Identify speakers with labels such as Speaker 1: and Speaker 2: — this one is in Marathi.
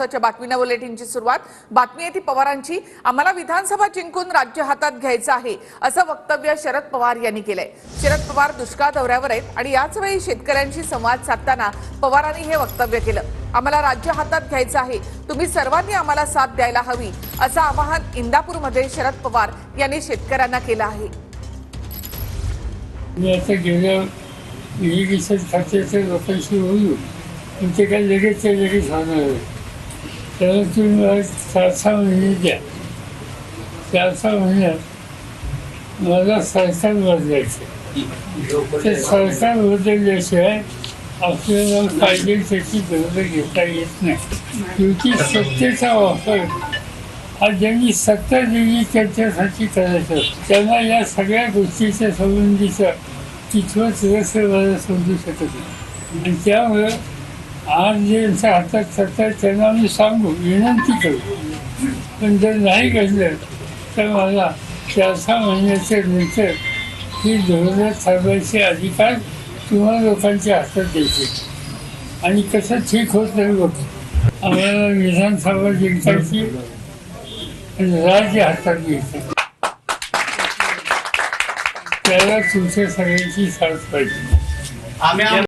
Speaker 1: बातमीना बुलेटिनची सुरुवात बातमी आहे ती पवारांची। आम्हाला विधानसभा जिंकून राज्य हातात घ्यायचं आहे असं वक्तव्य शरद पवार यांनी केलंय। शरद पवार दुष्काळ दौऱ्यावर आहेत आणि याच वेळी शेतकऱ्यांशी संवाद साधताना पवारांनी हे वक्तव्य केलं। आम्हाला राज्य हातात घ्यायचं आहे, तुम्ही सर्वांनी आम्हाला साथ द्यायला हवी असं आवाहन इंदापूरमध्ये शरद पवार यांनी शेतकऱ्यांना केलं आहे।
Speaker 2: मी आता गेल्या लोकांशी बोलू, पण ते काय लगेच होणार आहे। त्याला तुम्ही 4-6 महिने द्या। 4-6 महिन्यात मला सरकार बदलायचं। ते सरकार बदलल्याशिवाय आपल्याला पाहिजे त्याची गरज घेता येत नाही। शेवटी सत्तेचा वापर हा ज्यांनी सत्ता दिली त्यांच्यासाठी करायचं, त्यांना या सगळ्या गोष्टीच्या संबंधीचा तिथवंच रहस्य मला समजू शकत नाही। आणि त्यामुळं आज ज्यांच्या हातात सत्ता त्यांना आम्ही सांगू, विनंती करू, पण जर नाही घडलं तर मला 4-6 महिन्याच्या नंतर ही धोरणं ठरवायचे अधिकार तुम्हाला लोकांच्या हातात द्यायचे। आणि कसं ठीक होत नाही बघ, आम्हाला विधानसभा जिंकायची, राज्य हातात घ्यायचं, त्याला तुमच्या सगळ्यांची साथ पाहिजे।